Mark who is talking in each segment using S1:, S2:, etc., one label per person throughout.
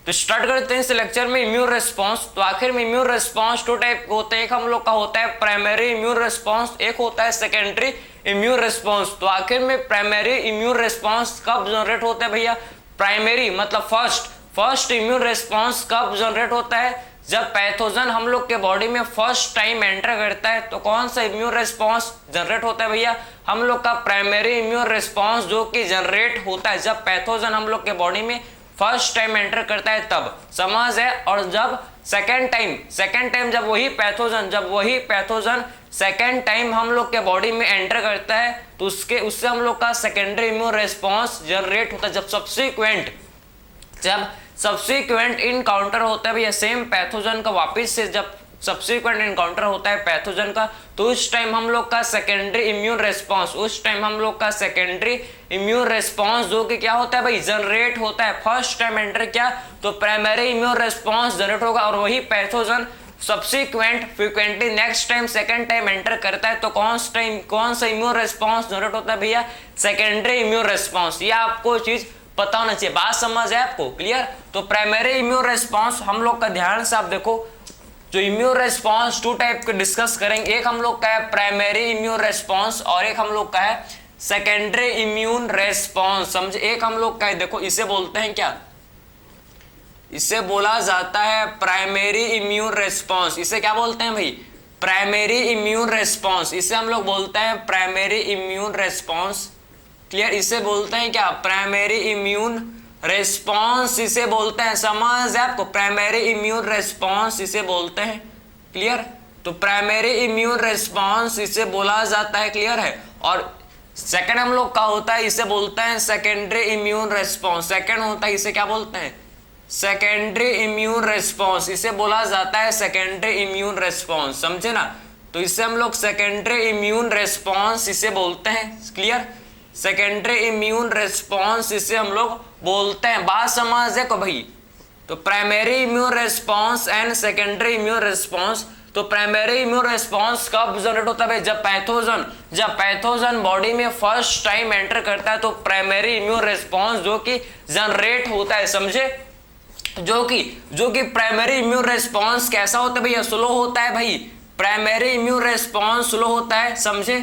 S1: तो स्टार्ट करते हैं इस लेक्चर में इम्यून रिस्पांस। तो आखिर में इम्यून रिस्पांस टू टाइप होते हैं, एक हम लोग का होता है प्राइमरी इम्यून रिस्पांस, एक होता है सेकेंडरी इम्यून रिस्पांस। तो आखिर में प्राइमरी इम्यून रिस्पांस कब जनरेट होता है भैया? प्राइमरी मतलब फर्स्ट इम्यून रिस्पांस कब जनरेट होता है? जब पैथोजन हम लोग के बॉडी में फर्स्ट टाइम एंटर करता है। तो कौन सा इम्यून रिस्पांस जनरेट होता है भैया? हम लोग का प्राइमरी इम्यून रिस्पांस, जो कि जनरेट होता है जब पैथोजन हम लोग के बॉडी में फर्स्ट टाइम एंटर करता है तब, समझ है। और जब सेकेंड टाइम जब वही पैथोजन सेकेंड टाइम हम लोग के बॉडी में एंटर करता है तो उससे हम लोग का सेकेंडरी इम्यून रिस्पांस जनरेट होता है। जब सब्सिक्वेंट इनकाउंटर होता है भैया सेम पैथोजन का, वापस से जब सब्सिक्वेंट इनकाउंटर होता है पैथोजन का, तो उस टाइम हम लोग का सेकेंडरी इम्यून रिस्पांस जो कि क्या होता है भाई? जनरेट होता है। फर्स्ट टाइम एंटर किया तो प्राइमरी इम्यून रिस्पांस जनरेट होगा, और वही pathogen subsequent frequently next time second time enter करता है तो कौन सा इम्यून रिस्पांस जनरेट होता है भैया? Secondary immune response. ये आपको चीज पता होना चाहिए। बात समझ है आपको? क्लियर? तो प्राइमरी इम्यून रिस्पांस हम लोग का ध्यान से आप देखो, जो इम्यून रिस्पांस टू टाइप के डिस्कस करेंगे, एक हम लोग का है प्राइमरी इम्यून रिस्पांस और एक हम लोग का है सेकेंडरी इम्यून रिस्पांस। समझे? एक हम लोग का है, देखो इसे बोलते हैं क्या? इसे बोला जाता है प्राइमरी इम्यून रिस्पांस। इसे क्या बोलते हैं भाई? Primary immune response. इसे हम लोग बोलते हैं प्राइमरी इम्यून रिस्पांस। क्लियर? इसे बोलते हैं क्या? प्राइमरी इम्यून रिस्पांस इसे बोलते हैं। समझ है आपको? प्राइमरी इम्यून रिस्पांस इसे बोलते हैं। क्लियर? तो प्राइमरी इम्यून रिस्पांस इसे बोला जाता है। क्लियर है? और सेकंड हम लोग का होता है, इसे बोलते हैं सेकेंडरी इम्यून रिस्पांस। सेकंड होता है, इसे क्या बोलते हैं? Secondary immune response. इसे बोला जाता है सेकेंडरी इम्यून रिस्पांस। समझे ना? तो इसे हम लोग सेकेंडरी इम्यून रिस्पांस इसे बोलते हैं। क्लियर? सेकेंडरी इम्यून रिस्पांस इसे हम लोग बोलते हैं। बात समझ है को भाई? तो primary immune response and secondary immune response. तो प्राइमरी इम्यून रिस्पांस कब जनरेट होता है? जब पैथोजन बॉडी में फर्स्ट टाइम एंटर करता है तो प्राइमरी इम्यून रिस्पांस जो कि जनरेट होता है। समझे? जो कि प्राइमरी इम्यून रिस्पांस कैसा होता है भैया? स्लो होता है भाई। प्राइमरी इम्यून रिस्पांस स्लो होता है। समझे?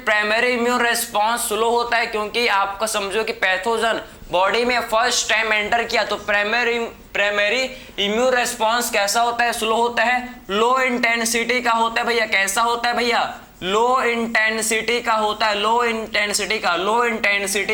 S1: प्राइमरी इम्यून रिस्पांस स्लो होता है क्योंकि आपका समझो कि पैथोजन बॉडी में फर्स्ट टाइम एंटर किया तो प्राइमरी इम्यून रिस्पांस कैसा होता है? स्लो होता है, लो इंटेंसिटी का होता है भैया। कैसा होता है भैया? लो इंटेंसिटी का होता है। लो इंटेंसिटी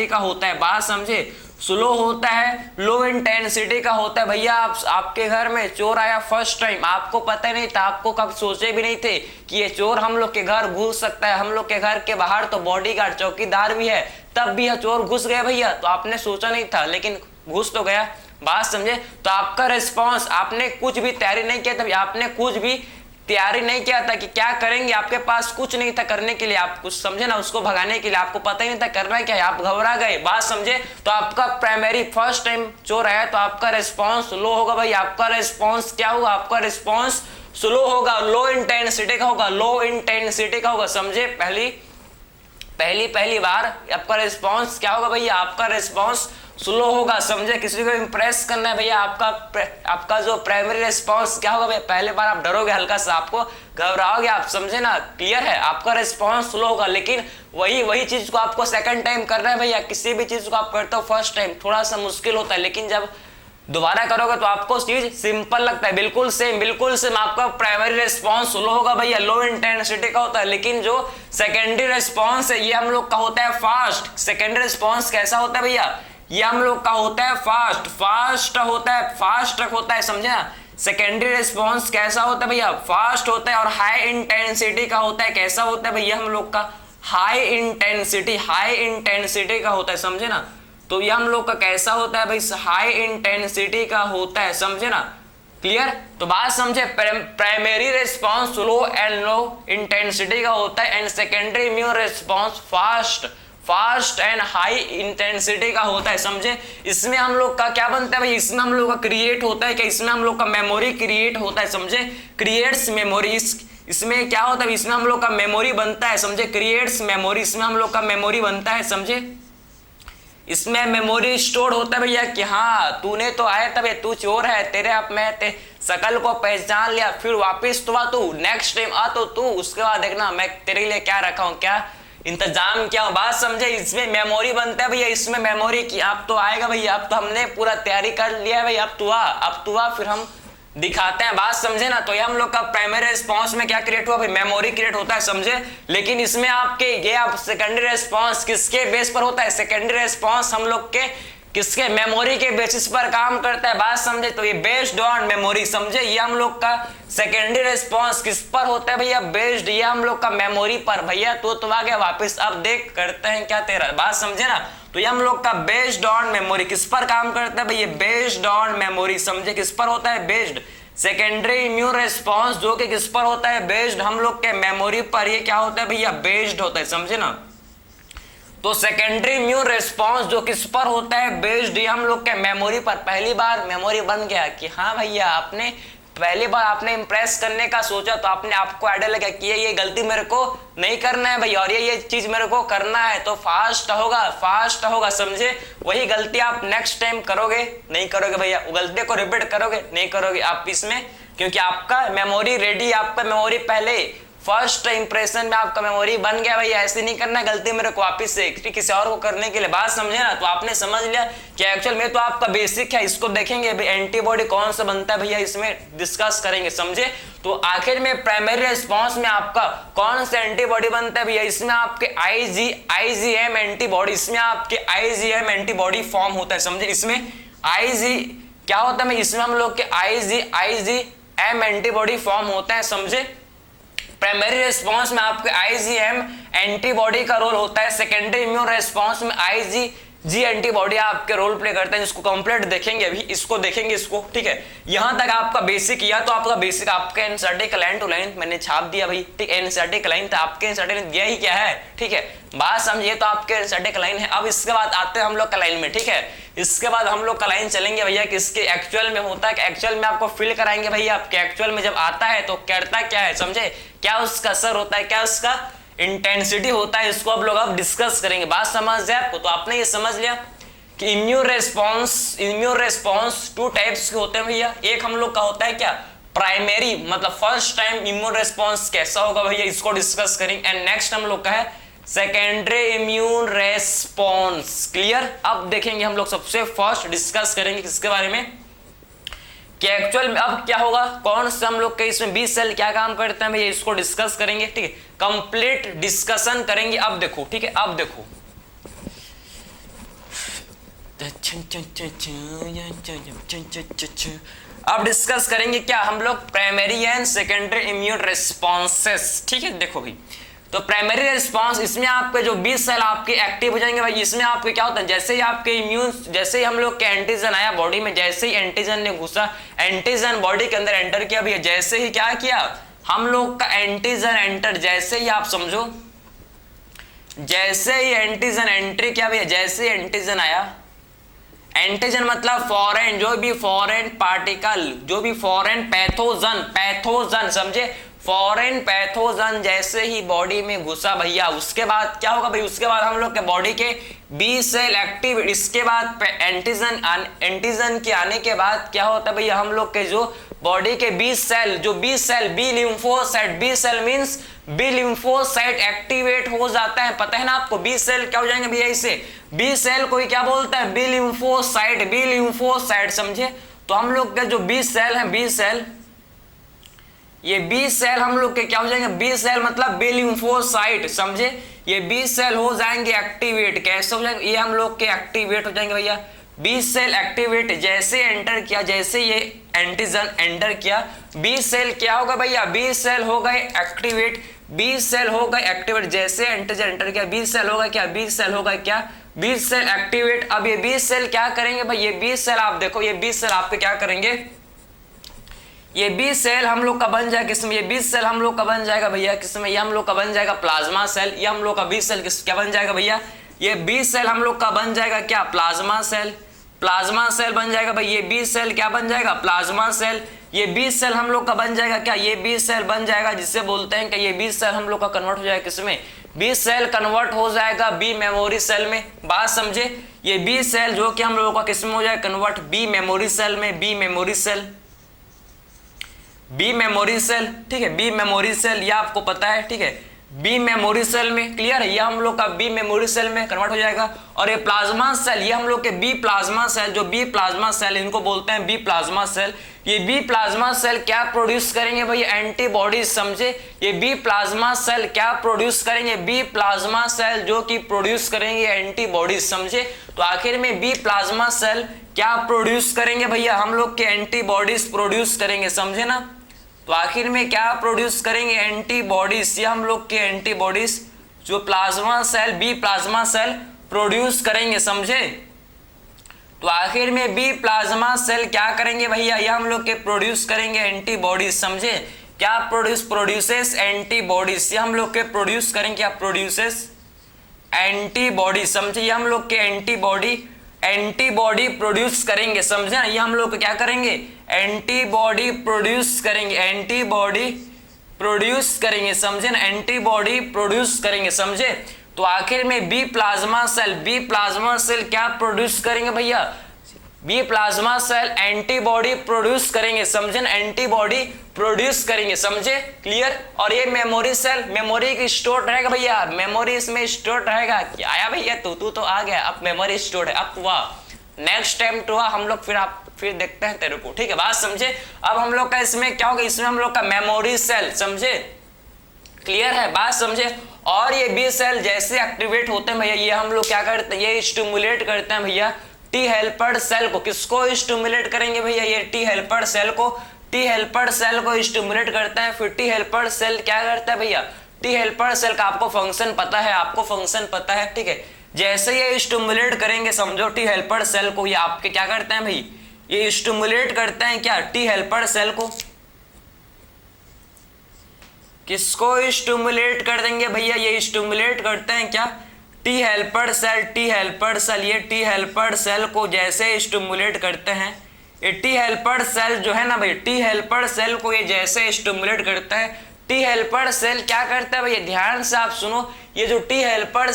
S1: का होता है। बात समझे? स्लो होता है, लो इंटेंसिटी का होता है भैया। आपके घर में चोर आया फर्स्ट टाइम, आपको पता नहीं था, आपको कब सोचे भी नहीं थे कि ये चोर हम लोग के घर घुस सकता है। हम लोग के घर के बाहर तो बॉडीगार्ड चौकीदार भी है, तब भी यह चोर घुस गया भैया। तो आपने सोचा नहीं था लेकिन घुस तो गया। बात समझे? तो आपका रिस्पॉन्स, आपने कुछ भी तैयारी नहीं किया था, आपने कुछ भी तैयारी नहीं किया था कि क्या करेंगे, आपके पास कुछ नहीं था करने के लिए। आप कुछ समझे ना, उसको भगाने के लिए आपको पता ही नहीं था करना क्या है, आप घबरा गए। बात समझे? तो आपका प्राइमरी फर्स्ट टाइम चोर आया तो आपका रिस्पांस लो होगा भाई। आपका रिस्पांस क्या होगा? आपका रिस्पांस स्लो होगा, लो इंटेंसिटी का होगा। समझे? पहली बार आपका रिस्पांस क्या होगा भैया? आपका रिस्पांस स्लो होगा। समझे? किसी को इंप्रेस करना है भैया, आपका जो प्राइमरी रिस्पांस क्या होगा भैया? पहले बार आप डरोगे, हल्का सा आपको घबराओगे आप। समझे ना? क्लियर है? आपका रिस्पांस स्लो होगा, लेकिन वही चीज को आपको सेकंड टाइम करना है भैया। किसी भी चीज को आप करते हो फर्स्ट टाइम थोड़ा सा मुश्किल होता है, लेकिन जब दोबारा करोगे तो आपको चीज सिंपल लगता है। बिल्कुल सेम आपका प्राइमरी रिस्पांस स्लो होगा भैया, लो इंटेंसिटी का होता है। लेकिन जो सेकेंडरी रिस्पांस है ये हम लोग का होता है फास्ट। सेकेंडरी रिस्पांस कैसा होता है भैया? ये हम लोग का होता है फास्ट होता है। समझे ना? सेकेंडरी रिस्पांस कैसा होता है भैया? फास्ट होता है और हाई इंटेंसिटी का होता है। कैसा होता है भैया? हम लोग का हाई इंटेंसिटी का होता है। समझे ना? तो ये हम लोग का कैसा होता है भाई? हाई इंटेंसिटी का होता है। समझे ना? क्लियर? तो बात समझे? Primary response slow and low intensity का होता है and secondary immune response fast and high intensity का होता है। समझे? इसमें हम लोग का क्या बनता है भाई? इसमें हम लोग का क्रिएट होता है क्या? इसमें हम लोग का मेमोरी क्रिएट होता है। समझे? Creates memory. इसमें क्या होता है? इसमें हम लोग का मेमोरी बनता है। समझे? क्रिएट्स मेमोरी, इसमें हम लोग का मेमोरी बनता है। समझे? इसमें मेमोरी स्टोर होता है भैया कि हाँ तूने तो आया तब तू चोर है, तेरे अब मैं शकल को पहचान लिया, फिर वापिस तो आ तू, नेक्स्ट टाइम आ तो तू, उसके बाद देखना मैं तेरे लिए क्या रखा हूं, क्या इंतजाम क्या हो। बात समझे, इसमें मेमोरी बनता है भैया, इसमें मेमोरी की अब तो आएगा भैया, अब तो हमने पूरा तैयारी कर लिया है भैया, अब तू आ फिर हम दिखाते हैं। बात समझे ना। तो ये हम लोग का प्राइमरी रिस्पांस में क्या क्रिएट हुआ भाई, मेमोरी क्रिएट होता है, समझे। लेकिन इसमें आपके ये आप सेकेंडरी रिस्पांस किसके बेस पर होता है, सेकेंडरी रिस्पांस हम लोग के किसके, मेमोरी के बेसिस पर काम करता है। बात समझे, तो ये बेस्ड ऑन मेमोरी, समझे। ये हम लोग का सेकेंडरी रिस्पांस किस पर होता है भैया, बेस्ड ये हम लोग का मेमोरी पर भैया। तो आ गया वापस, अब देख करते हैं क्या तेरा, बात समझे ना। तो ये हम लोग का बेस्ड ऑन मेमोरी किस पर काम करता है भैया, बेस्ड ऑन मेमोरी, समझे। किस पर होता है, बेस्ड। सेकेंडरी इम्यून रिस्पांस जो कि किस पर होता है, बेस्ड हम लोग के मेमोरी पर, ये क्या होता है भैया, बेस्ड होता है, समझे ना। तो सेकेंडरी इम्यून रिस्पांस जो किस पर होता है, बेस्ड ये हम लोग के मेमोरी पर। पहली बार मेमोरी बन गया कि हाँ भैया आपने पहली बार आपने इंप्रेस करने का सोचा, तो आपने आपको आइडिया लगा कि ये गलती मेरे को नहीं करना है भैया, और ये चीज मेरे को करना है, तो फास्ट होगा, समझे। वही गलती आप नेक्स्ट टाइम करोगे नहीं करोगे भैया, वो गलती को रिपीट करोगे नहीं करोगे आप इसमें, क्योंकि आपका मेमोरी रेडी, आपका मेमोरी पहले फर्स्ट इंप्रेशन में आपका मेमोरी बन गया भैया। ऐसे नहीं करना गलती मेरे को वापिस से किसी और को करने के लिए, बात समझे ना। तो आपने समझ लिया कि एक्चुअल में तो आपका बेसिक है, इसको देखेंगे एंटीबॉडी कौन सा बनता है भैया, इसमें डिस्कस करेंगे, समझे। तो आखिर में प्राइमरी रिस्पांस में आपका कौन सा एंटीबॉडी बनता है भैया, इसमें आपके आईजीएम एंटीबॉडी, इसमें आपके आईजीएम एंटीबॉडी फॉर्म होता है, समझे। इसमें आईजी क्या होता है, इसमें हम लोग के आईजीएम एंटीबॉडी फॉर्म होता है, समझे। प्राइमरी रिस्पांस में आपके आईजीएम एंटीबॉडी का रोल होता है, सेकेंडरी इम्यून रिस्पांस में आईजीजी एंटीबॉडी आपके रोल प्ले करते हैं, जिसको कंप्लीट देखेंगे अभी, इसको देखेंगे इसको, ठीक है। यहां तक आपका बेसिक किया, तो आपका बेसिक आपके एनसीईआरटी का लाइन टू लाइन मैंने छाप दिया भाई, ठीक। एनसीईआरटी का लाइन था, आपके एनसीईआरटी ने दिया ही क्या है, ठीक है। बात समझिए, तो आपके एनसीईआरटी का लाइन है। अब इसके बाद आते हैं हम लोग का लाइन में, ठीक है। इसके बाद हम लोग का लाइन चलेंगे भैया किसके एक्चुअल में होता है, एक्चुअल में आपको फील कराएंगे भैया, आपके एक्चुअल में जब आता है तो करता क्या है, समझे। क्या उसका असर होता है, क्या उसका इंटेंसिटी होता है, इसको आप लोग अब डिस्कस करेंगे। बात समझ जाए आपको। तो आपने ये समझ लिया कि इम्यून रिस्पांस टू टाइप्स के होते हैं भैया। एक हम लोग का होता है क्या, प्राइमरी, मतलब फर्स्ट टाइम इम्यून रिस्पांस कैसा होगा भैया, इसको डिस्कस करेंगे। एंड नेक्स्ट हम लोग का है सेकेंडरी इम्यून रेस्पॉन्स, क्लियर। अब देखेंगे हम लोग सबसे फर्स्ट डिस्कस करेंगे किसके बारे में, कि एक्चुअल में अब क्या होगा, कौन से हम लोग के इसमें बी सेल क्या काम करते हैं भैया, इसको डिस्कस करेंगे, ठीक है। कंप्लीट डिस्कशन करेंगे। अब देखो, ठीक है, अब देखो अब डिस्कस करेंगे क्या हम लोग, primary and secondary immune responses, ठीक है। देखो भाई, तो प्राइमरी रिस्पांस, इसमें आपके जो 20 सेल आपके एक्टिव हो जाएंगे भाई। इसमें आपके क्या होता है, जैसे ही आपके इम्यून, जैसे ही हम लोग के एंटीजन आया बॉडी में, जैसे ही एंटीजन ने घुसा, एंटीजन बॉडी के अंदर एंटर किया भैया, जैसे ही क्या किया हम लोग का एंटीजन एंटर, जैसे ही आप समझो, जैसे ही एंटीजन एंट्री किया भैया, जैसे ही एंटीजन आया, एंटीजन मतलब फॉरेन, जो भी फॉरेन पार्टिकल, जो भी फॉरेन पैथोजन, समझे। फॉरेन पैथोजन जैसे ही बॉडी में घुसा भैया, उसके बाद क्या होगा भाई, उसके बाद हम लोग के बॉडी के बी सेल एक्टिव, इसके बाद एंटीजन के आने के बाद क्या होता है भैया, हम लोग के जो बॉडी के बी सेल, जो B cell, B lymphocyte, B cell means B lymphocyte activate हो जाता है। पता है ना आपको, बी सेल क्या हो जाएंगे भैया, इसे बी सेल कोई क्या बोलता है, बी लिम्फोसाइट, समझे। तो हम लोग के जो बी सेल है, बी सेल, ये बी सेल हम लोग के क्या हो जाएंगे, बी सेल मतलब बी लिम्फोसाइट, समझे। ये बी सेल हो जाएंगे एक्टिवेट, कैसे हो जाएंगे, ये हम लोग के एक्टिवेट हो जाएंगे भैया। बी सेल एक्टिवेट, जैसे एंटर किया, जैसे ये एंटीजन एंटर किया, बी सेल क्या होगा भैया, बी सेल हो गए एक्टिवेट, बी सेल हो गए एक्टिवेट, जैसे एंटीजन एंटर किया, बी सेल होगा क्या, बी सेल होगा क्या, बी सेल एक्टिवेट। अब ये बी सेल क्या करेंगे भाई, ये बी सेल आप देखो, ये बी सेल आपके क्या करेंगे, ये बी सेल हम लोग का बन जाएगा किसमें, ये बी सेल हम लोग का बन जाएगा भैया किसमें, ये हम लोग का बन जाएगा प्लाज्मा सेल। ये हम लोग का बी सेल क्या बन जाएगा भैया, ये बी सेल हम लोग का बन जाएगा क्या, प्लाज्मा सेल, प्लाज्मा सेल बन जाएगा भाई। ये बी सेल क्या बन जाएगा, प्लाज्मा सेल। ये बी सेल हम लोग का बन जाएगा क्या, ये बी सेल बन जाएगा, जिससे बोलते हैं कि ये बी सेल हम लोग का कन्वर्ट हो जाएगा किसमें, बी सेल कन्वर्ट हो जाएगा बी मेमोरी सेल में। बात समझे, ये बी सेल जो कि हम लोगों का किस में हो जाएगा कन्वर्ट, बी मेमोरी सेल में, B memory cell, B memory cell, ठीक है, बी मेमोरी सेल, ये आपको पता है, ठीक है, बी मेमोरी सेल में, क्लियर है, ये हम लोग का बी मेमोरी सेल में कन्वर्ट हो जाएगा। और ये प्लाज्मा सेल, ये हम लोग के बी प्लाज्मा सेल, जो बी प्लाज्मा सेल इनको बोलते हैं बी प्लाज्मा सेल। ये बी प्लाज्मा सेल क्या प्रोड्यूस करेंगे भाई, एंटीबॉडीज, समझे। ये बी प्लाज्मा सेल क्या प्रोड्यूस करेंगे, बी प्लाज्मा सेल जो कि प्रोड्यूस करेंगे एंटीबॉडीज, समझे। तो आखिर में बी प्लाज्मा सेल क्या प्रोड्यूस करेंगे भैया, हम लोग के एंटीबॉडीज प्रोड्यूस करेंगे, समझे ना। तो आखिर में क्या प्रोड्यूस करेंगे, एंटीबॉडीज, ये हम लोग के एंटीबॉडीज जो plasma cell, B plasma cell produce करेंगे, समझे। तो आखिर में बी प्लाज्मा सेल क्या करेंगे भैया, ये हम लोग के प्रोड्यूस करेंगे एंटीबॉडीज, समझे। क्या प्रोड्यूसेस एंटीबॉडीज, ये हम लोग के प्रोड्यूस करेंगे, क्या प्रोड्यूसेस एंटीबॉडी, समझे। ये हम लोग के एंटीबॉडी प्रोड्यूस करेंगे, समझे ना। ये हम लोग क्या करेंगे, एंटीबॉडी प्रोड्यूस करेंगे, एंटीबॉडी प्रोड्यूस करेंगे, समझे ना, एंटीबॉडी प्रोड्यूस करेंगे, समझे। तो आखिर में बी प्लाज्मा सेल क्या प्रोड्यूस करेंगे भैया, B plasma cell antibody produce करेंगे, समझे ना, एंटीबॉडी प्रोड्यूस करेंगे, समझे, क्लियर। और ये मेमोरी सेल, मेमोरी की स्टोर रहेगा भैया, मेमोरी इसमें स्टोर रहेगा। क्या आया भैया, तू तो आ गया, अब मेमोरी स्टोर है, अब वाह नेक्स्ट टाइम तो हम लोग फिर देखते हैं तेरे को, ठीक है, बात समझे। अब हम लोग का इसमें क्या होगा, इसमें हम लोग का मेमोरी सेल, समझे, क्लियर है, बात समझे। और ये बी सेल जैसे एक्टिवेट होते हैं भैया, ये हम लोग क्या करते हैं, ये स्टिमुलेट करते हैं भैया टी हेल्पर सेल को। किसको स्टिमुलेट करेंगे भैया, ये टी हेल्पर सेल को, टी हेल्पर सेल को स्टिमुलेट करते हैं। फिर टी हेल्पर सेल क्या करता है भैया, टी हेल्पर सेल का आपको फंक्शन पता है, आपको फंक्शन पता है, ठीक है। जैसे ये स्टिमुलेट करेंगे, समझो टी हेल्पर सेल को, ये आपके क्या करते हैं भाई, ये स्टिमुलेट करते हैं क्या, टी हेल्पर सेल को। किसको स्टिमुलेट कर देंगे भैया, ये स्टिमुलेट करते हैं क्या, T helper cell, T helper cell, ये टी हेल्पर सेल को जैसे स्टिमुलेट करते हैं, ये टी हेल्पर सेल जो है ना भाई, टी हेल्पर सेल को ये जैसे स्टिमुलेट करता है, टी हेल्पर सेल क्या करता है भैया, ध्यान से आप सुनो, ये जो टी हेल्पर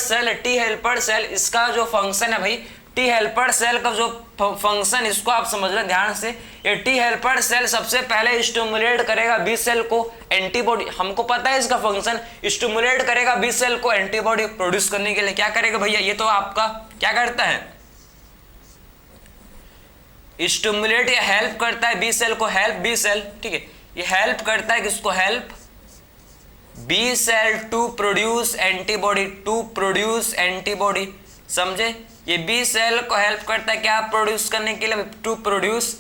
S1: सेल इसका जो फंक्शन है भाई, टी हेल्पर सेल का जो फंक्शन, इसको आप समझ लें ध्यान से। ये टी हेल्पर सेल सबसे पहले स्टिमुलेट करेगा बी सेल को एंटीबॉडी, हमको पता है इसका फंक्शन, स्टिमुलेट करेगा बी सेल को एंटीबॉडी प्रोड्यूस करने के लिए। क्या करेगा भैया, ये तो आपका क्या करता है, स्टिमुलेट या हेल्प करता है बी सेल को, हेल्प बी सेल, ठीक है, ये हेल्प करता है किसको, help B cell to produce antibody, समझे। ये बी सेल को हेल्प करता है क्या प्रोड्यूस करने के लिए, टू प्रोड्यूस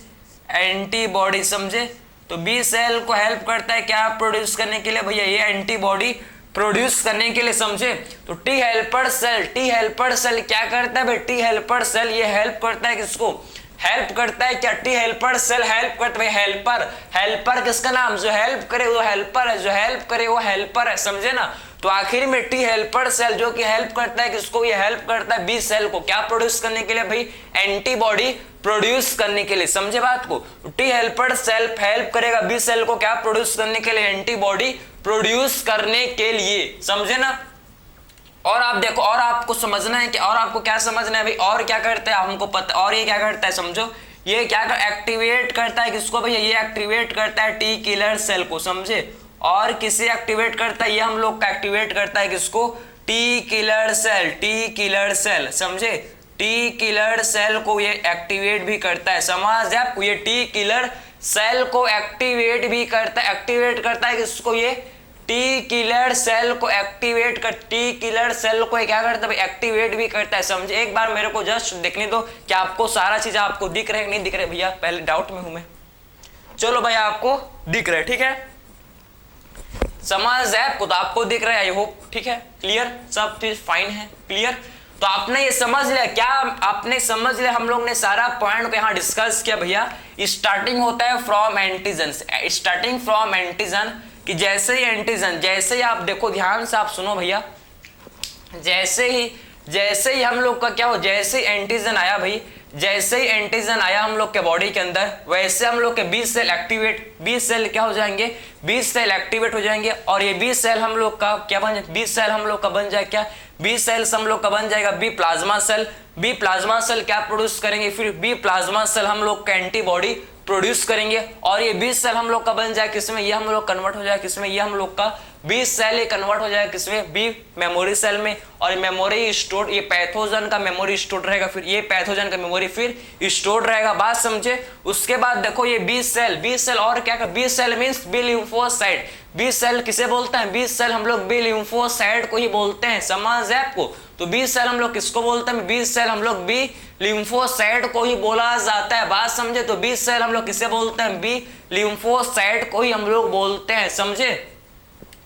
S1: एंटीबॉडी, समझे। तो बी सेल को हेल्प करता है क्या प्रोड्यूस करने के लिए भैया, ये एंटीबॉडी प्रोड्यूस करने के लिए, समझे। तो टी हेल्पर सेल क्या करता है भाई, टी हेल्पर सेल ये हेल्प करता है किसको, हेल्प करता है क्या, टी हेल्पर सेल हेल्प करता है, हेल्पर किसका नाम, जो हेल्प करे वो हेल्पर है, जो हेल्प करे वो हेल्पर है, समझे ना। तो आखिर में टी हेल्पर सेल जो कि हेल्प करता है किसको, ये हेल्प करता है बी सेल को क्या प्रोड्यूस करने के लिए भाई, एंटीबॉडी प्रोड्यूस करने के लिए, समझे बात को। टी हेल्पर सेल हेल्प करेगा बी सेल को क्या प्रोड्यूस करने के लिए, एंटीबॉडी प्रोड्यूस करने के लिए, समझे ना। और आप देखो, और आपको समझना है कि, और आपको क्या समझना है भाई, और क्या करता है हमको पता, और ये क्या करता है समझो, ये क्या एक्टिवेट करता है किसको भैया, ये एक्टिवेट करता है टी किलर सेल को, समझे। और किसे एक्टिवेट करता है, ये हम लोग का एक्टिवेट करता है किसको, टी किलर सेल, समझे। टी किलर सेल को ये एक्टिवेट भी करता है, समझ आपको, ये टी किलर सेल को एक्टिवेट भी करता है, एक्टिवेट करता है किसको, ये टी किलर सेल को एक्टिवेट कर, टी किलर सेल को क्या करता है, एक्टिवेट भी करता है, समझे। एक बार मेरे को जस्ट देखने दो कि आपको सारा चीज आपको दिख रहा है नहीं दिख रहा है भैया, पहले डाउट में हूं मैं। चलो भाई आपको दिख रहा है, ठीक है, समझ है आपको, तो आपको दिख रहा है, आई होप, ठीक है, क्लियर, सब चीज फाइन है, क्लियर। तो आपने ये समझ लिया, क्या आपने समझ लिया, हम लोग ने सारा पॉइंट को यहाँ डिस्कस किया भैया। स्टार्टिंग होता है from antigen, starting from antigen, कि जैसे ही एंटीजन, जैसे ही आप देखो ध्यान से आप सुनो भैया, जैसे ही हम लोग का क्या हो, जैसे एंटीजन आया भाई, जैसे ही एंटीजन आया हम लोग के बॉडी के अंदर, वैसे हम लोग के 20 सेल एक्टिवेट, 20 सेल क्या हो जाएंगे, 20 सेल एक्टिवेट हो जाएंगे। और ये 20 सेल हम लोग का क्या बन जाए, 20 सेल हम लोग का बन जाए क्या, 20 सेल्स हम लोग का बन जाएगा B plasma cell. B plasma cell क्या प्रोड्यूस करेंगे, फिर बी प्लाज्मा सेल हम लोग का एंटीबॉडी प्रोड्यूस करेंगे। और ये 20 सेल हम लोग का बन जाए किसमें, ये हम लोग कन्वर्ट हो जाए किसमें, ये हम लोग का 20 सेल ये कन्वर्ट हो जाए किसमें, बी मेमोरी सेल में। और मेमोरी स्टोर, ये पैथोजन का मेमोरी स्टोर रहेगा, फिर ये पैथोजन का मेमोरी फिर स्टोर रहेगा। बात समझे। उसके बाद देखो ये 20 सेल और क्या कर, 20 cell means B lymphocyte. 20 cell किसे बोलते हैं, 20 सेल हम लोग बी लिम्फोसाइट को ही बोलते हैं, समझ है आपको। तो 20 सेल हम लोग किसको बोलते हैं, 20 सेल हम लोग बी लिम्फोसाइट को ही बोला जाता है। बात समझे। तो 20 सेल हम लोग किसे बोलते हैं, बी लिम्फोसाइट को ही हम लोग बोलते हैं, समझे।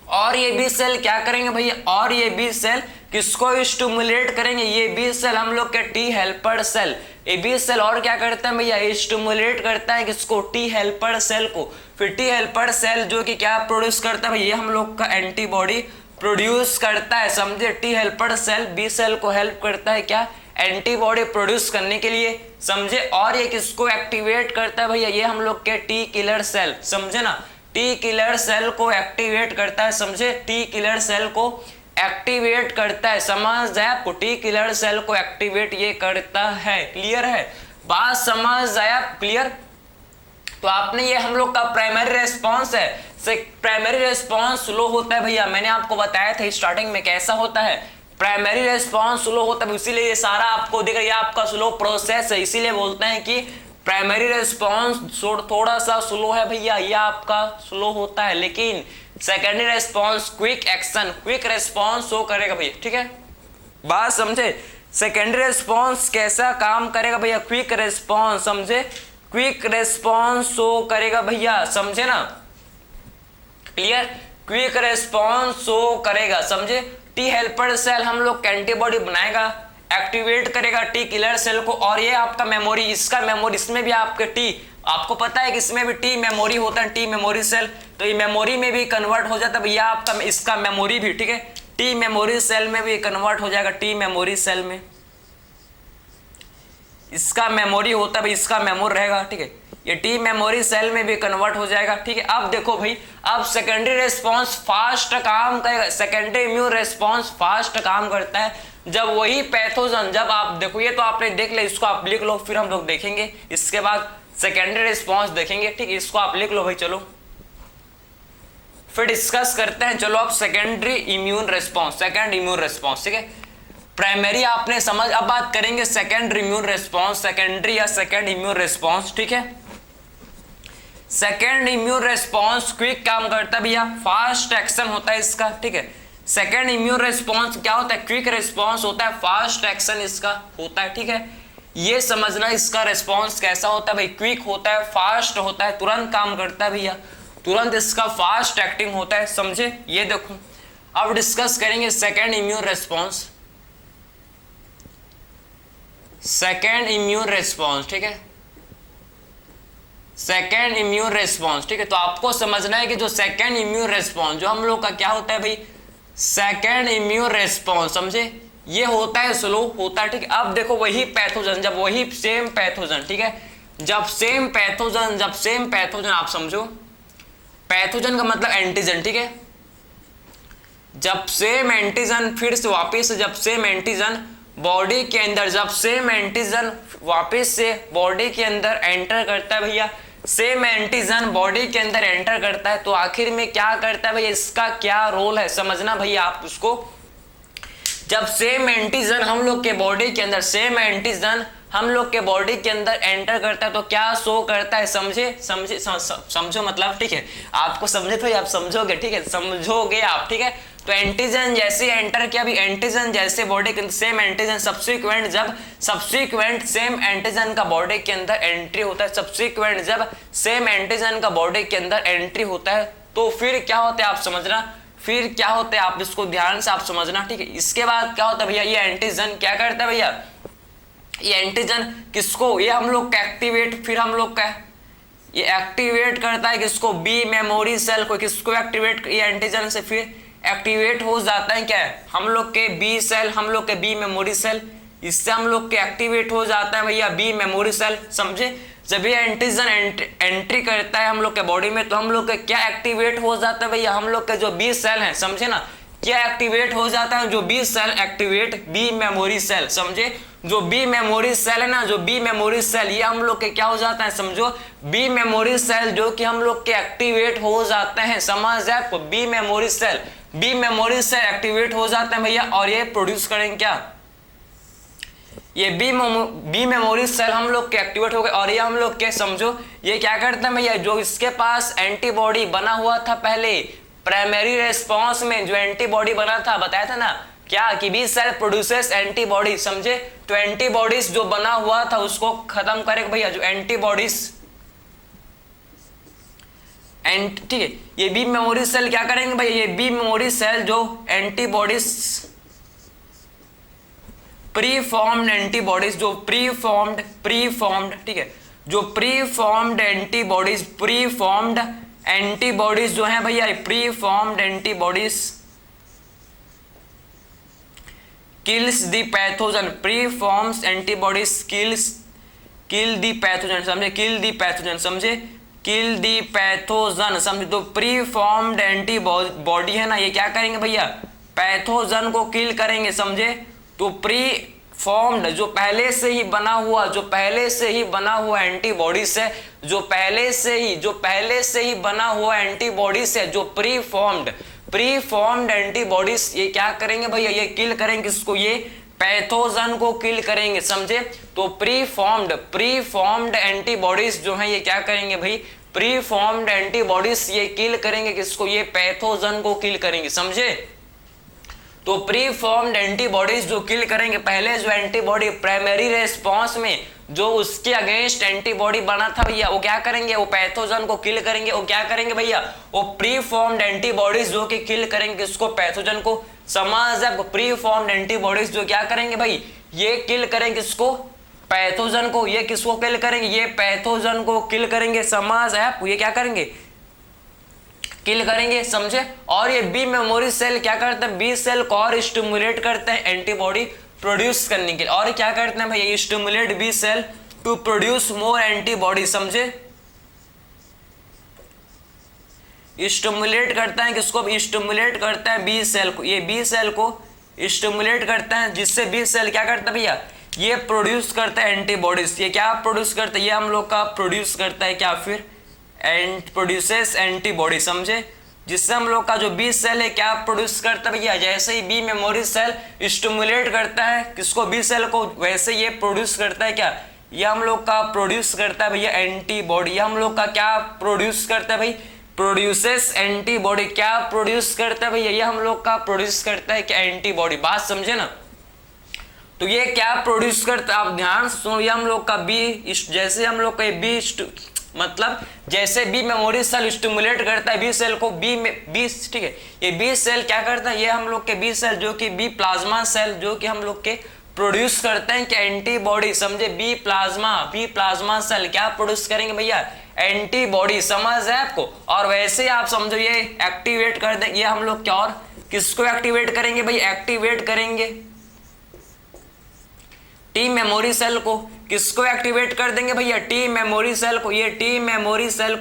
S1: और ये 20 सेल क्या करेंगे भैया, और ये 20 सेल किसको स्टिमुलेट करेंगे, ये 20 सेल हम लोग के टी हेल्पर सेल। ये 20 सेल और क्या करता है भैया, स्टिमुलेट करता है किसको, टी हेल्पर सेल को। फिर टी हेल्पर सेल जो कि क्या प्रोड्यूस करता है भैया, ये हम लोग का एंटीबॉडी प्रोड्यूस करता है, समझे। टी हेल्पर सेल 20 सेल को हेल्प करता है क्या, एंटीबॉडी प्रोड्यूस करने के लिए, समझे। और ये किसको एक्टिवेट करता है भैया, ये हम लोग के टी किलर सेल, समझे ना। टी किलर सेल को एक्टिवेट करता है, समझे। टी किलर सेल को एक्टिवेट करता है, समझ जाए आपको। टी किलर सेल को एक्टिवेट ये करता है, क्लियर है, बात समझ जाए, क्लियर। तो आपने ये हम लोग का प्राइमरी रेस्पॉन्स है। प्राइमरी रेस्पॉन्स स्लो होता है भैया, मैंने आपको बताया था स्टार्टिंग में कैसा होता है, प्राइमरी रेस्पॉन्स स्लो होता है, इसीलिए ये सारा आपको दिख रहा है, आपका स्लो प्रोसेस है, इसीलिए बोलते हैं कि प्राइमरी रेस्पॉन्स थोड़ा सा स्लो है भैया, ये आपका स्लो होता है। लेकिन secondary response quick action, quick response show करेगा भैया, ठीक है, बात समझे। सेकेंडरी रेस्पॉन्स कैसा काम करेगा भैया, क्विक रेस्पॉन्स, समझे, क्विक रेस्पॉन्स शो करेगा भैया, समझे ना, क्लियर। क्विक रेस्पॉन्स शो करेगा, समझे। टी हेल्पर सेल हम लोग एंटीबॉडी बनाएगा, एक्टिवेट करेगा टी किलर सेल को। और ये आपका मेमोरी, इसका मेमोरी, इसमें भी आपके टी, आपको पता है कि इसमें भी टी मेमोरी होता है, टी मेमोरी सेल, तो ये मेमोरी में भी कन्वर्ट हो जाता है भैया आपका, इसका मेमोरी भी, ठीक है, टी मेमोरी सेल में भी कन्वर्ट हो जाएगा, टी मेमोरी सेल में इसका मेमोरी होता है भाई, इसका मेमोरी रहेगा, ठीक है, ये टी मेमोरी सेल में भी कन्वर्ट हो जाएगा, ठीक है। अब देखो भाई, अब सेकेंडरी रेस्पॉन्स फास्ट काम करेगा, सेकेंडरी इम्यून रेस्पॉन्स फास्ट काम करता है जब वही पैथोजन, जब आप देखो, ये तो आपने देख लिया, इसको आप लिख लो, फिर हम लोग देखेंगे इसके बाद सेकेंडरी रिस्पॉन्स देखेंगे, ठीक है, इसको आप लिख लो भाई, चलो फिर डिस्कस करते हैं। चलो अब secondary immune response, second immune response, ठीक है, प्राइमरी आपने समझ, अब बात करेंगे सेकेंडरी इम्यून रिस्पॉन्स, सेकेंडरी या सेकेंड इम्यून रिस्पॉन्स, ठीक है। सेकेंड इम्यून रिस्पॉन्स क्विक काम करता है भैया, फास्ट एक्शन होता है इसका, ठीक है। सेकेंड इम्यून रिस्पॉन्स क्या होता है, क्विक रिस्पॉन्स होता है, फास्ट एक्शन इसका होता है, ठीक है। ये समझना इसका रिस्पॉन्स कैसा होता है भाई, क्विक होता है, फास्ट होता है, तुरंत काम करता है भैया, तुरंत इसका फास्ट एक्टिंग होता है, समझे। ये देखो अब डिस्कस करेंगे second immune response, second immune response, ठीक है, सेकेंड इम्यून रिस्पॉन्स, ठीक है। तो आपको समझना है कि जो सेकेंड इम्यून रिस्पॉन्स जो हम लोग का क्या होता है भाई, सेकेंड इम्यून रिस्पॉन्स, समझे, ये होता है स्लो होता है, ठीक है। अब देखो वही पैथोजन, जब वही सेम पैथोजन, ठीक है, जब सेम पैथोजन आप समझो, पैथोजन का मतलब एंटीजन, ठीक है, जब सेम एंटीजन फिर से वापस, जब सेम एंटीजन बॉडी के अंदर, जब सेम एंटीजन वापस से बॉडी के अंदर एंटर करता है भैया, सेम एंटीजन बॉडी के अंदर एंटर करता है, तो आखिर में क्या करता है भैया, इसका क्या रोल है समझना भैया आप उसको। जब सेम एंटीजन हम लोग के बॉडी के अंदर, सेम एंटीजन हम लोग के बॉडी के अंदर एंटर करता है, तो क्या शो करता है, समझो मतलब, ठीक है, आपको समझे तो आप समझोगे, ठीक है, समझोगे आप, ठीक है। तो एंटीजन जैसे एंटर किया भी, एंटीजन जैसे बॉडी के अंदर, सेम एंटीजन सब्सिक्वेंट, जब सब्सिक्वेंट सेम एंटीजन का बॉडी के अंदर एंट्री होता है, सब्सिक्वेंट जब सेम एंटीजन का बॉडी के अंदर एंट्री होता है, तो फिर क्या होता है आप समझना, फिर क्या होता है आप इसको ध्यान से आप समझना, ठीक है। इसके बाद क्या होता है भैया, ये एंटीजन क्या करता है भैया, ये एंटीजन किसको, ये हम लोग का एक्टिवेट, फिर हम लोग का ये एक्टिवेट करता है किसको, बी मेमोरी सेल को, किसको एक्टिवेट, ये एंटीजन से फिर एक्टिवेट हो जाता है क्या, हम लोग के बी सेल, हम लोग के बी मेमोरी सेल इससे हम लोग के एक्टिवेट हो जाता है भैया बी मेमोरी सेल, समझे। जब ये एंटीजन एंट्री करता है हम लोग के बॉडी में तो हम लोग के क्या एक्टिवेट हो जाता है भैया, हम लोग के जो बी सेल है, समझे ना, क्या एक्टिवेट हो जाता है, जो B cell activate B memory cell, समझे। जो बी मेमोरी सेल है ना, जो बी मेमोरी सेल, ये हम लोग के क्या हो जाता है, समझो, बी मेमोरी सेल जो कि हम लोग के एक्टिवेट हो जाते हैं, समझ आपको, B memory cell, B memory cell activate हो जाते हैं भैया, और ये प्रोड्यूस करेंगे क्या, ये बी मेमोरी सेल हम लोग के एक्टिवेट हो गए, और ये हम लोग के, समझो, ये क्या करते हैं भैया, जो इसके पास एंटीबॉडी बना हुआ था पहले प्राइमरी रेस्पॉन्स में, जो एंटीबॉडी बना था, बताया था ना क्या कि बी सेल प्रोड्यूसेस एंटीबॉडी, समझे। तो एंटीबॉडीज जो बना हुआ था उसको खत्म करेगा भैया, जो एंटीबॉडीज ठीक है, ये बी मेमोरी सेल क्या करेंगे भैया, ये बी मेमोरी सेल जो एंटीबॉडीज प्री फॉर्म्ड एंटीबॉडीज, जो प्री फॉर्म्ड ठीक है, जो प्री फॉर्म्ड एंटीबॉडीज जो है भैया, pre formed antibodies kills the pathogen, pre forms antibodies kill the pathogen, समझे, किल द पैथोजन, समझे, किल द पैथोजन, समझे। तो प्री फॉर्म्ड एंटीबॉडी है ना, ये क्या करेंगे भैया, पैथोजन को किल करेंगे, समझे। तो प्री फॉर्म्ड जो पहले से ही बना हुआ एंटीबॉडीज है, जो पहले से ही बना हुआ एंटीबॉडीज है, जो प्री फॉर्म्ड एंटीबॉडीज, ये क्या करेंगे भैया, ये किल करेंगे किसको, ये पैथोजन को किल करेंगे, समझे। तो प्री फॉर्म्ड एंटीबॉडीज जो है ये क्या करेंगे भाई, प्री फॉर्म्ड एंटीबॉडीज ये किल करेंगे किसको, ये पैथोजन को किल करेंगे, समझे। तो प्री फॉर्म्ड एंटीबॉडीज जो किल करेंगे, पहले जो एंटीबॉडी प्राइमरी रेस्पॉन्स में जो उसके अगेंस्ट एंटीबॉडी बना था भैया, वो क्या करेंगे, वो पैथोजन को किल करेंगे। वो क्या करेंगे भैया, वो प्री फॉर्म्ड एंटीबॉडीज जो कि किल करेंगे किसको, पैथोजन को, समझ। अब प्री फॉर्म्ड एंटीबॉडीज जो क्या करेंगे भाई, ये किल करेंगे किसको, पैथोजन को। ये किसको किल करेंगे, ये पैथोजन को किल करेंगे, समझ है आप, ये क्या करेंगे, किल करेंगे, समझे। और ये बी मेमोरी सेल क्या करते हैं, बी सेल को और स्टिमुलेट करते हैं एंटीबॉडी प्रोड्यूस करने के लिए, और क्या करते हैं भाई, stimulate B cell to produce more antibody, समझे। स्टिमुलेट करता है किसको, स्टिमुलेट करता है बी सेल को, ये बी सेल को स्टिमुलेट करता है, जिससे बी सेल क्या करता है भैया, ये प्रोड्यूस करता है एंटीबॉडीज। ये क्या प्रोड्यूस करता है, ये हम लोग का प्रोड्यूस करता है क्या, फिर एंड प्रोड्यूसेस एंटीबॉडी, समझे। जिससे हम लोग का जो बी सेल है क्या प्रोड्यूस करता है भैया, जैसे ही बी मेमोरी सेल स्टिमुलेट करता है किसको, बी सेल को, वैसे ये प्रोड्यूस करता है क्या, ये हम लोग का प्रोड्यूस करता है भैया एंटीबॉडी। ये हम लोग का क्या प्रोड्यूस करता है भाई, प्रोड्यूसेस एंटीबॉडी। क्या प्रोड्यूस करता है भैया, ये हम लोग का प्रोड्यूस करता है क्या, एंटीबॉडी, बात समझे ना। तो ये क्या प्रोड्यूस करता है, आप ध्यान से सुनो, ये हम लोग का बी, जैसे हम लोग का बी मतलब जैसे बी मेमोरी सेल स्टिमुलेट करता है बी सेल को, बी ठीक है, ये बी सेल क्या करता है, ये हम लोग के बी सेल जो कि बी प्लाज्मा सेल जो कि हम लोग के प्रोड्यूस करते हैं क्या, एंटीबॉडी, समझे। बी प्लाज्मा सेल क्या प्रोड्यूस करेंगे भैया, एंटीबॉडी, समझ है आपको। और वैसे आप समझो ये एक्टिवेट कर देंगे, ये हम लोग क्या और किसको एक्टिवेट करेंगे भाई, एक्टिवेट करेंगे टी मेमोरी सेल को। किसको एक्टिवेट कर देंगे भैया, टी मेमोरी सेल को। ये टी मेमोरी सेल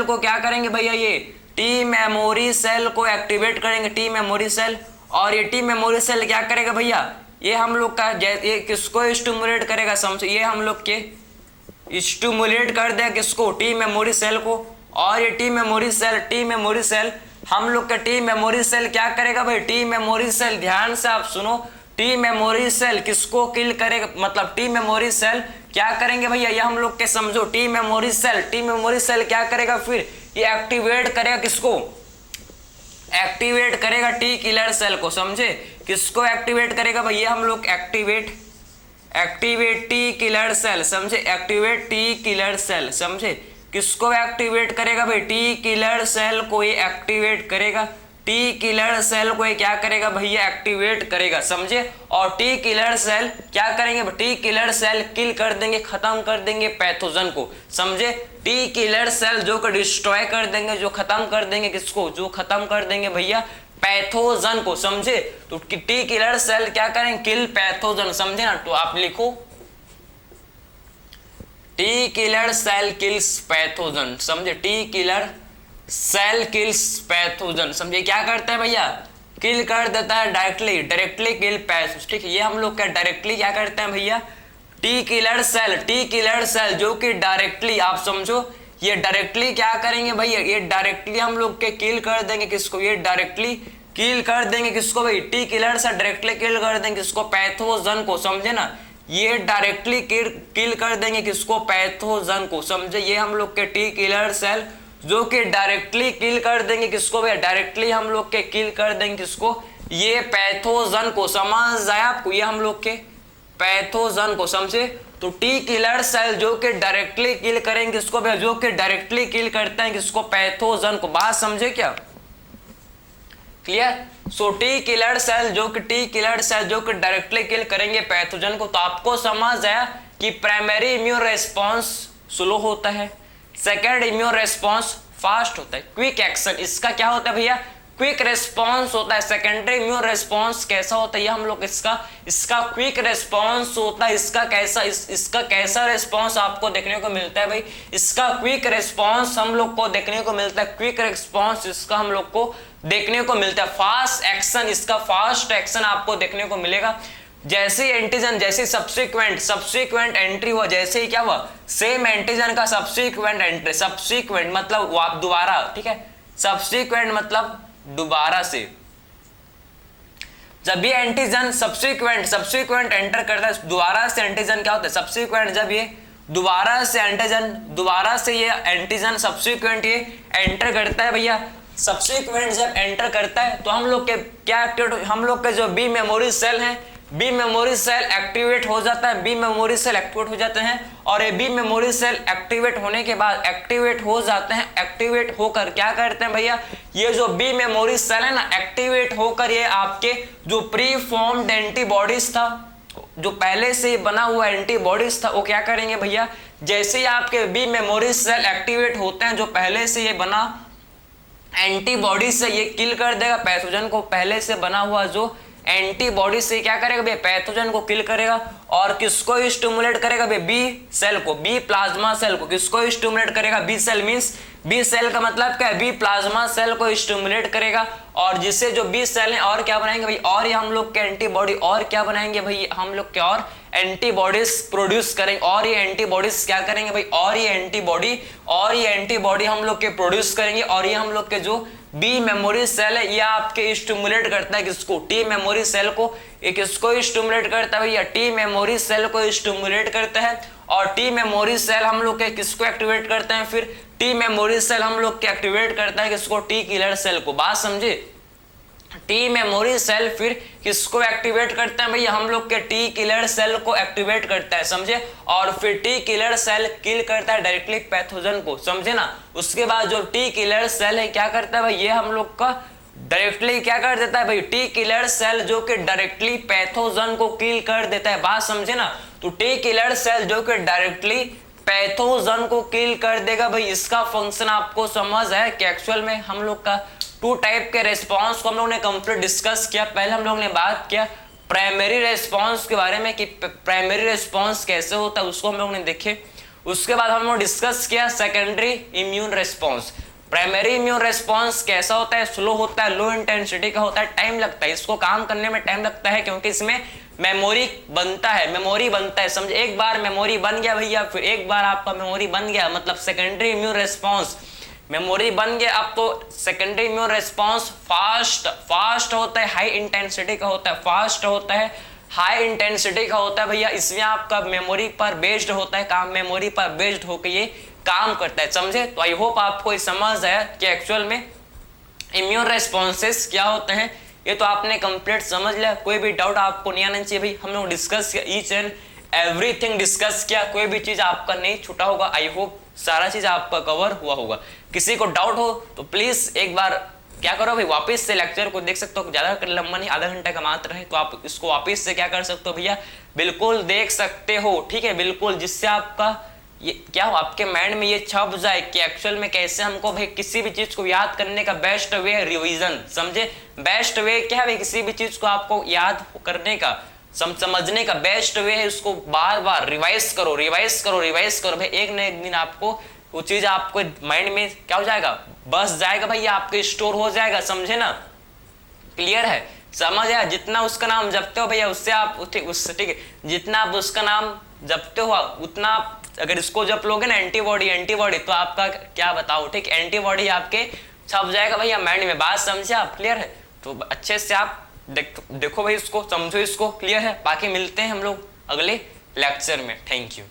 S1: को क्या करेंगे भैया, ये टी मेमोरी सेल को एक्टिवेट करेंगे, टी मेमोरी सेल। और ये टी मेमोरी सेल क्या करेगा भैया, ये हम लोग का ये किसको स्टिमुलेट करेगा, समझो, ये हम लोग के स्टिमुलेट कर देगा किसको, टी मेमोरी सेल को। और ये टी मेमोरी सेल हम लोग का टी मेमोरी सेल क्या करेगा भाई, टी मेमोरी सेल, ध्यान से आप सुनो, टी मेमोरी सेल किसको किल करेगा, मतलब टी मेमोरी सेल क्या करेंगे भैया, ये हम लोग के समझो, टी मेमोरी सेल क्या करेगा, फिर ये एक्टिवेट करेगा किसको, एक्टिवेट करेगा टी किलर सेल को, समझे। किसको एक्टिवेट करेगा भैया, हम लोग एक्टिवेट टी किलर सेल, समझे, एक्टिवेट टी किलर सेल, समझे। किसको एक्टिवेट करेगा भाई, टी किलर सेल को ये एक्टिवेट करेगा, टी किलर सेल को ये क्या करेगा भैया, एक्टिवेट करेगा, समझे। और टी किलर सेल क्या करेंगे, टी किलर सेल किल कर देंगे, खत्म कर देंगे पैथोजन को, समझे। टी किलर सेल जो कि डिस्ट्रॉय कर देंगे, जो खत्म कर देंगे किसको, जो खत्म कर देंगे भैया पैथोजन को, समझे। तो टी किलर सेल क्या करें, किल पैथोजन, समझे ना। तो आप लिखो T killer cell kills pathogen, समझे। T killer cell kills pathogen, समझे। क्या करता है भैया, किल कर देता है डायरेक्टली किल पैथोजन, ठीक है। ये हम लोग क्या डायरेक्टली क्या करते हैं भैया, टी किलर सेल जो कि डायरेक्टली, आप समझो, ये डायरेक्टली क्या करेंगे भैया, ये डायरेक्टली हम लोग के किल कर देंगे किसको, ये डायरेक्टली किल कर देंगे किसको भाई, टी किलर से डायरेक्टली किल कर देंगे किसको, पैथोजन को, समझे ना। ये डायरेक्टली किल कर देंगे किसको, पैथोजन को, समझे। ये हम लोग के टी किलर सेल जो कि डायरेक्टली किल कर देंगे किसको भैया, डायरेक्टली हम लोग के किल कर देंगे किसको, ये पैथोजन को, समझ आया आपको। ये हम लोग के पैथोजन को, समझे। तो टी किलर सेल जो कि डायरेक्टली किल करेंगे किसको भैया, जो कि डायरेक्टली किल करते हैं किसको, पैथोजन को। बात समझे क्या, clear. So T killer cell जो कि डायरेक्टली किल करेंगे पैथोजन को। तो आपको समझ आया कि प्राइमरी इम्यून रेस्पॉन्स स्लो होता है, सेकेंड इम्यून रेस्पॉन्स फास्ट होता है, क्विक एक्शन इसका क्या होता है भैया, क्विक रेस्पॉन्स होता है। सेकेंडरी इम्यून रेस्पॉन्स कैसा होता है, ये हम लोग इसका क्विक रेस्पॉन्स होता है। इसका कैसा रेस्पॉन्स आपको देखने को मिलता है भाई, इसका क्विक रेस्पॉन्स हम लोग को देखने को मिलता है, क्विक रेस्पॉन्स इसका हम लोग को देखने को मिलता है। फास्ट एक्शन, इसका फास्ट एक्शन आपको देखने को मिलेगा। जैसे एंटीजन, जैसे सब्सिक्वेंट एंट्री हुआ, जैसे ही क्या हुआ, सेम एंटीजन का सब्सिक्वेंट एंट्री, सब्सिक्वेंट मतलब दोबारा, ठीक है। सब्सिक्वेंट मतलब दोबारा से। जब भी एंटीजन सब्सिक्वेंट एंटर करता है, दोबारा से एंटीजन क्या होता है, सब्सिक्वेंट। जब ये दोबारा से ये एंटीजन सब्सिक्वेंट ये एंटर करता है भैया, सब्सिक्वेंट जब एंटर करता है तो हम लोग के क्या एक्टिवेट, हम लोग के जो बी मेमोरी सेल हैं, बी मेमोरी सेल एक्टिवेट हो जाता है, बी मेमोरी सेल एक्टिवेट हो जाते हैं। और ये बी मेमोरी सेल एक्टिवेट होने के बाद एक्टिवेट हो जाते हैं, एक्टिवेट होकर क्या करते हैं भैया, ये जो बी मेमोरी सेल है ना, एक्टिवेट होकर ये आपके जो प्री फॉर्म्ड एंटीबॉडीज था, जो पहले से बना हुआ एंटीबॉडीज था, वो क्या करेंगे भैया, जैसे ही आपके बी मेमोरी सेल एक्टिवेट होते हैं, जो पहले से ये बना एंटीबॉडी से ये किल कर देगा पैथोजन को, पहले से बना हुआ जो एंटीबॉडी से क्या करेगा भैया, पैथोजन को किल करेगा। और किसको स्टिमुलेट करेगा भैया, बी सेल को, बी प्लाज्मा सेल को। किसको स्टिमुलेट करेगा, B cell means, B cell का मतलब क्या है, बी प्लाज्मा सेल को स्टिमुलेट करेगा। और जिससे जो बी सेल है और क्या बनाएंगे भाई, और ये हम लोग के एंटीबॉडी और क्या बनाएंगे भाई, हम लोग के और एंटीबॉडीज प्रोड्यूस करेंगे। और ये एंटीबॉडीज क्या करेंगे भाई, और ये एंटीबॉडी हम लोग के प्रोड्यूस करेंगे। और ये हम लोग के जो बी मेमोरी सेल है, ये आपके स्टिमुलेट करता है किसको, टी मेमोरी सेल को। ये किसको स्टिमुलेट करता है भैया, टी मेमोरी सेल को स्टिमुलेट करता है। और टी मेमोरी सेल हम लोग के किसको एक्टिवेट करते हैं, फिर टी मेमोरी सेल हम लोग के एक्टिवेट करता है किसको, टी किलर सेल को। बात समझे, टी मेमोरी सेल फिर किसको एक्टिवेट करते हैं भैया, हम लोग के टी किलर सेल को एक्टिवेट करता है, समझे। और फिर टी किलर सेल किल करता है डायरेक्टली पैथोजन को, समझे ना। उसके बाद जो टी किलर सेल है क्या करता है भाई, ये हम लोग का डायरेक्टली क्या कर देता है भाई, टी किलर सेल जो कि डायरेक्टली पैथोजन को किल कर देता है। बात समझे ना। तो टी किलर सेल जो कि डायरेक्टली पैथोजन को किल कर देगा भाई, इसका फंक्शन आपको समझ है कि एक्चुअल में हम लोग का टू टाइप के रेस्पॉन्स को हम लोग ने कंप्लीट डिस्कस किया। पहले हम लोग ने बात किया प्राइमरी रेस्पॉन्स के बारे में कि प्राइमरी रेस्पॉन्स कैसे होता है, उसको हम लोग ने देखे। उसके बाद हम लोग डिस्कस किया secondary immune response. Primary immune response कैसा होता है, स्लो होता है, लो इंटेंसिटी का होता है, टाइम लगता है, इसको काम करने में टाइम लगता है क्योंकि इसमें मेमोरी बनता है, समझे। एक बार मेमोरी बन गया भैया, फिर एक बार आपका मेमोरी बन गया मतलब सेकेंडरी इम्यून रेस्पॉन्स मेमोरी बन गया। अब तो सेकेंडरी इम्यून रेस्पॉन्स फास्ट होता है, हाई इंटेंसिटी का होता है, फास्ट होता है, हाई इंटेंसिटी का होता है भैया। इसमें आपका मेमोरी पर बेस्ड होता है काम, मेमोरी पर बेस्ड होकर ये काम करता है, समझे। तो आई होप आपको ये समझ आया कि एक्चुअल में इम्यून रेस्पॉन्सेस क्या होते हैं। ये तो आपने कंप्लीट समझ लिया, कोई भी डाउट आपको नहीं आना चाहिए भाई। हम लोग डिस्कस किया, ईच एंड एवरीथिंग डिस्कस किया, कोई भी चीज आपका नहीं छूटा होगा। आई होप सारा चीज आपका कवर हुआ होगा। किसी को डाउट हो तो प्लीज एक बार क्या करो भाई, वापस से लेक्चर को देख सकते हो, ज्यादा लंबा नहीं, आधा घंटा का मात्र है, तो आप इसको वापस से क्या कर सकते हो भैया, बिल्कुल देख सकते हो, ठीक है, बिल्कुल, जिससे आपका ये क्या हो आपके माइंड में ये छप जाए कि एक्चुअल में कैसे हमको भाई किसी भी चीज को याद करने का बेस्ट वे है रिवीजन। समझे, बेस्ट वे क्या है भाई, किसी भी चीज को आपको याद करने का समझने का बेस्ट वे है उसको बार बार रिवाइज करो, रिवाइज करो, रिवाइज करो भाई। एक न एक दिन आपको वो चीज आपको माइंड में क्या हो जाएगा, बस जाएगा भाई, आपके स्टोर हो जाएगा। समझे ना, क्लियर है, समझ आया। जितना उसका नाम जपते हो भैया उससे आप उससे ठीक है, जितना आप उसका नाम जपते हो उतना अगर इसको जप लोगे ना एंटीबॉडी एंटीबॉडी, तो आपका क्या बताओ, ठीक, एंटीबॉडी आपके छप जाएगा भैया माइंड में। बात समझे आप, क्लियर है। तो अच्छे से आप देखो भाई, इसको समझो, इसको क्लियर है। बाकी मिलते हैं हम लोग अगले लेक्चर में। Thank you.